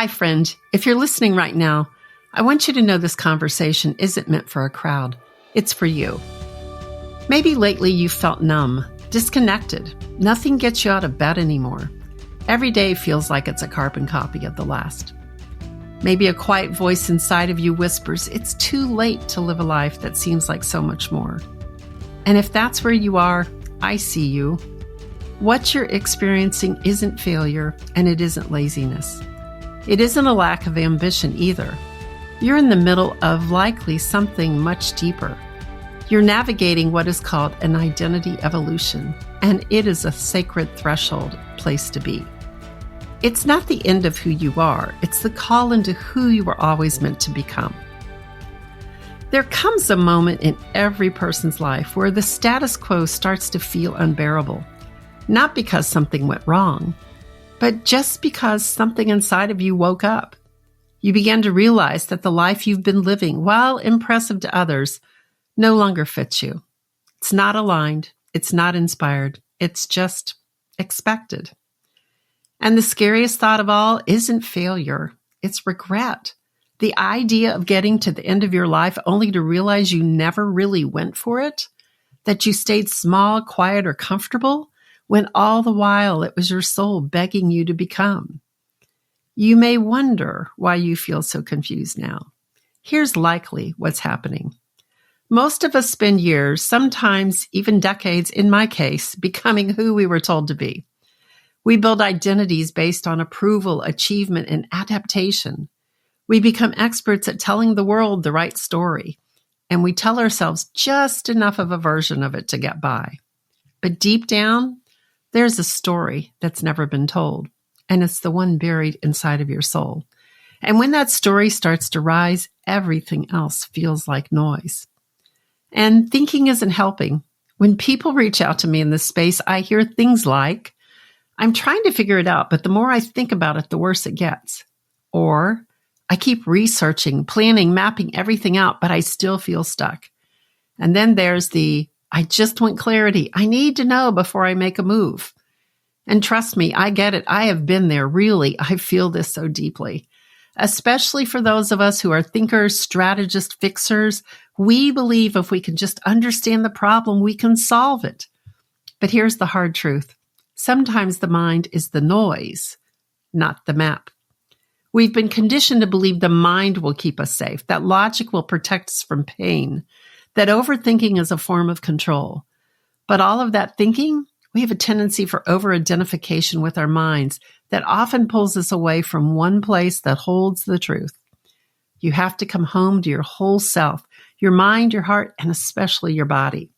Hi, friend. If you're listening right now, I want you to know this conversation isn't meant for a crowd. It's for you. Maybe lately you felt numb, disconnected. Nothing gets you out of bed anymore. Every day feels like it's a carbon copy of the last. Maybe a quiet voice inside of you whispers, it's too late to live a life that seems like so much more. And if that's where you are, I see you. What you're experiencing isn't failure, and it isn't laziness. It isn't a lack of ambition either. You're in the middle of likely something much deeper. You're navigating what is called an identity evolution, and it is a sacred threshold place to be. It's not the end of who you are, it's the call into who you were always meant to become. There comes a moment in every person's life where the status quo starts to feel unbearable, not because something went wrong, but just because something inside of you woke up. You began to realize that the life you've been living, while impressive to others, no longer fits you. It's not aligned. It's not inspired. It's just expected. And the scariest thought of all isn't failure. It's regret. The idea of getting to the end of your life only to realize you never really went for it, that you stayed small, quiet, or comfortable, when all the while it was your soul begging you to become. You may wonder why you feel so confused now. Here's likely what's happening. Most of us spend years, sometimes even decades in my case, becoming who we were told to be. We build identities based on approval, achievement, and adaptation. We become experts at telling the world the right story, and we tell ourselves just enough of a version of it to get by. But deep down, there's a story that's never been told, and it's the one buried inside of your soul. And when that story starts to rise, everything else feels like noise. And thinking isn't helping. When people reach out to me in this space, I hear things like, I'm trying to figure it out, but the more I think about it, the worse it gets. Or, I keep researching, planning, mapping everything out, but I still feel stuck. And then there's the, I just want clarity. I need to know before I make a move. And trust me, I get it. I have been there. Really, I feel this so deeply. Especially for those of us who are thinkers, strategists, fixers. We believe if we can just understand the problem, we can solve it. But here's the hard truth. Sometimes the mind is the noise, not the map. We've been conditioned to believe the mind will keep us safe, that logic will protect us from pain, that overthinking is a form of control. But all of that thinking, we have a tendency for over-identification with our minds that often pulls us away from one place that holds the truth. You have to come home to your whole self, your mind, your heart, and especially your body.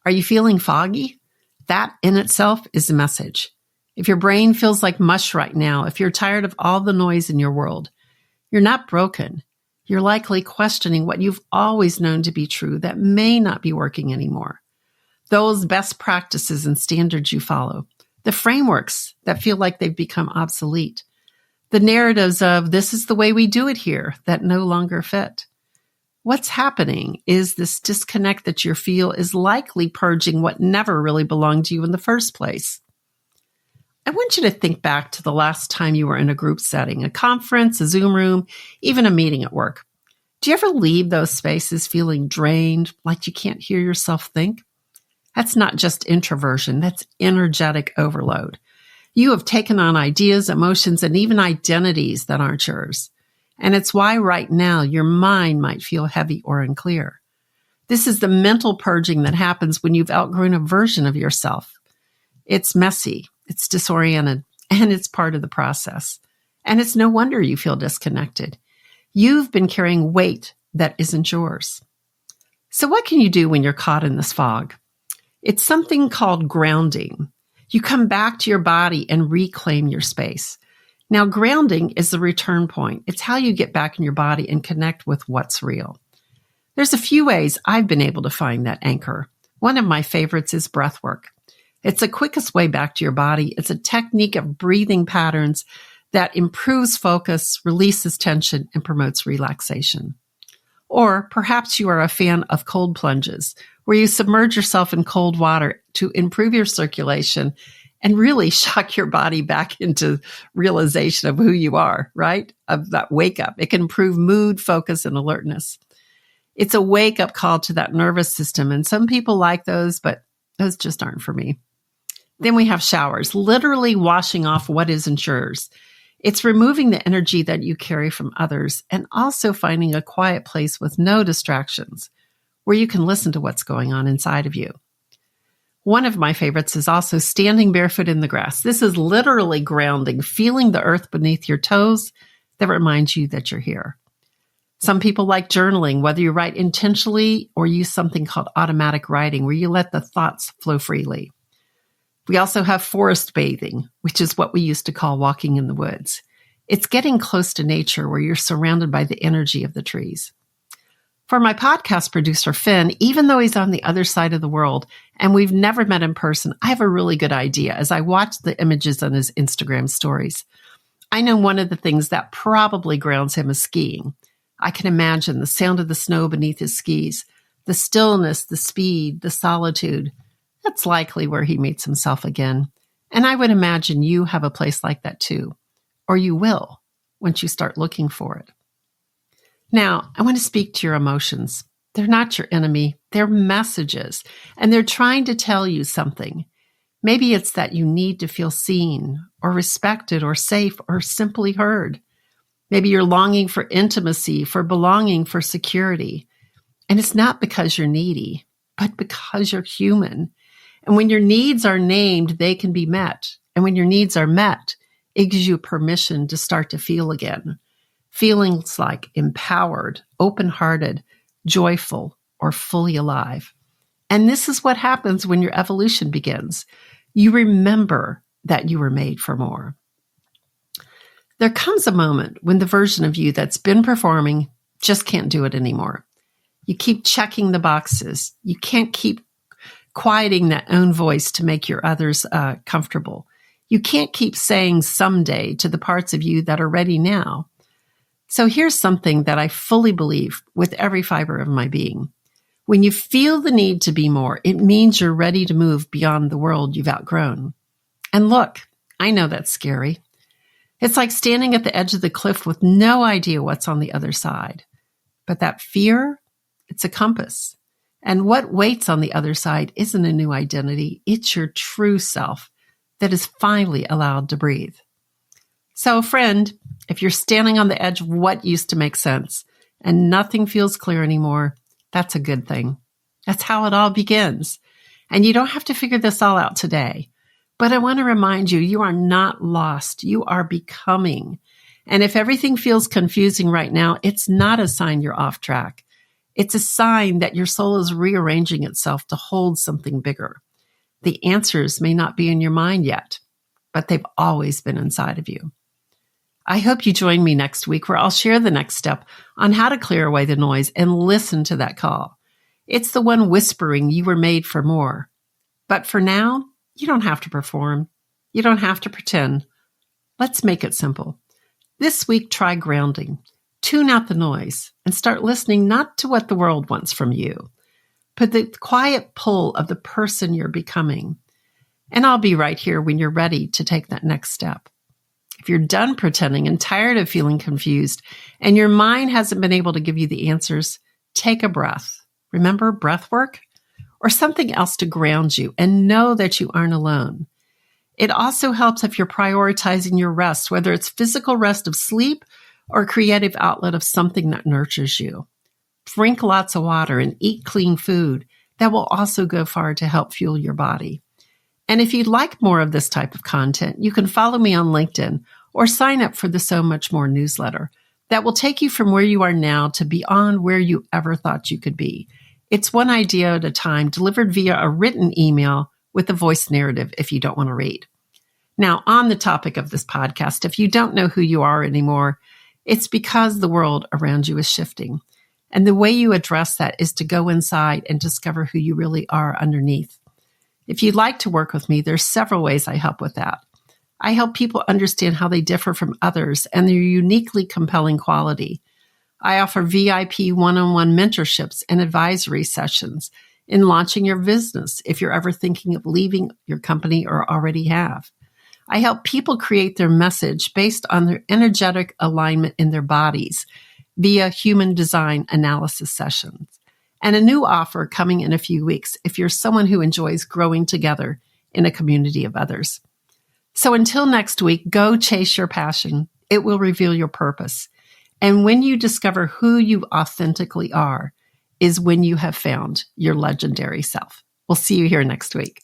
Are you feeling foggy? That in itself is a message. If your brain feels like mush right now, if you're tired of all the noise in your world, you're not broken. You're likely questioning what you've always known to be true that may not be working anymore. Those best practices and standards you follow, the frameworks that feel like they've become obsolete, the narratives of this is the way we do it here that no longer fit. What's happening is this disconnect that you feel is likely purging what never really belonged to you in the first place. I want you to think back to the last time you were in a group setting, a conference, a Zoom room, even a meeting at work. Do you ever leave those spaces feeling drained, like you can't hear yourself think? That's not just introversion, that's energetic overload. You have taken on ideas, emotions, and even identities that aren't yours. And it's why right now your mind might feel heavy or unclear. This is the mental purging that happens when you've outgrown a version of yourself. It's messy, it's disoriented, and it's part of the process. And it's no wonder you feel disconnected. You've been carrying weight that isn't yours. So what can you do when you're caught in this fog? It's something called grounding. You come back to your body and reclaim your space. Now, grounding is the return point. It's how you get back in your body and connect with what's real. There's a few ways I've been able to find that anchor. One of my favorites is breath work. It's the quickest way back to your body. It's a technique of breathing patterns that improves focus, releases tension, and promotes relaxation. Or perhaps you are a fan of cold plunges, where you submerge yourself in cold water to improve your circulation and really shock your body back into realization of who you are, right? Of that wake up. It can improve mood, focus, and alertness. It's a wake up call to that nervous system. And some people like those, but those just aren't for me. Then we have showers, literally washing off what isn't yours. It's removing the energy that you carry from others and also finding a quiet place with no distractions where you can listen to what's going on inside of you. One of my favorites is also standing barefoot in the grass. This is literally grounding, feeling the earth beneath your toes that reminds you that you're here. Some people like journaling, whether you write intentionally or use something called automatic writing, where you let the thoughts flow freely. We also have forest bathing, which is what we used to call walking in the woods. It's getting close to nature where you're surrounded by the energy of the trees. For my podcast producer, Finn, even though he's on the other side of the world and we've never met in person, I have a really good idea as I watch the images on his Instagram stories. I know one of the things that probably grounds him is skiing. I can imagine the sound of the snow beneath his skis, the stillness, the speed, the solitude. That's likely where he meets himself again. And I would imagine you have a place like that too, or you will once you start looking for it. Now, I want to speak to your emotions. They're not your enemy. They're messages, and they're trying to tell you something. Maybe it's that you need to feel seen or respected or safe or simply heard. Maybe you're longing for intimacy, for belonging, for security. And it's not because you're needy, but because you're human. And when your needs are named, they can be met. And when your needs are met, it gives you permission to start to feel again. Feelings like empowered, open-hearted, joyful, or fully alive. And this is what happens when your evolution begins. You remember that you were made for more. There comes a moment when the version of you that's been performing just can't do it anymore. You keep checking the boxes. You can't keep quieting that own voice to make your others comfortable. You can't keep saying someday to the parts of you that are ready now. So here's something that I fully believe with every fiber of my being. When you feel the need to be more, it means you're ready to move beyond the world you've outgrown. And look, I know that's scary. It's like standing at the edge of the cliff with no idea what's on the other side. But that fear, it's a compass. And what waits on the other side isn't a new identity. It's your true self that is finally allowed to breathe. So, friend, if you're standing on the edge of what used to make sense and nothing feels clear anymore, that's a good thing. That's how it all begins. And you don't have to figure this all out today. But I want to remind you, you are not lost. You are becoming. And if everything feels confusing right now, it's not a sign you're off track. It's a sign that your soul is rearranging itself to hold something bigger. The answers may not be in your mind yet, but they've always been inside of you. I hope you join me next week where I'll share the next step on how to clear away the noise and listen to that call. It's the one whispering you were made for more. But for now, you don't have to perform. You don't have to pretend. Let's make it simple. This week, try grounding. Tune out the noise and start listening not to what the world wants from you, but the quiet pull of the person you're becoming. And I'll be right here when you're ready to take that next step. If you're done pretending and tired of feeling confused and your mind hasn't been able to give you the answers, take a breath. Remember breath work? Or something else to ground you and know that you aren't alone. It also helps if you're prioritizing your rest, whether it's physical rest of sleep or a creative outlet of something that nurtures you. Drink lots of water and eat clean food. That will also go far to help fuel your body. And if you'd like more of this type of content, you can follow me on LinkedIn or sign up for the So Much More newsletter that will take you from where you are now to beyond where you ever thought you could be. It's one idea at a time, delivered via a written email with a voice narrative if you don't want to read. Now, on the topic of this podcast, if you don't know who you are anymore, it's because the world around you is shifting. And the way you address that is to go inside and discover who you really are underneath. If you'd like to work with me, there's several ways I help with that. I help people understand how they differ from others and their uniquely compelling quality. I offer VIP one-on-one mentorships and advisory sessions in launching your business if you're ever thinking of leaving your company or already have. I help people create their message based on their energetic alignment in their bodies via human design analysis sessions. And a new offer coming in a few weeks if you're someone who enjoys growing together in a community of others. So until next week, go chase your passion. It will reveal your purpose. And when you discover who you authentically are, is when you have found your legendary self. We'll see you here next week.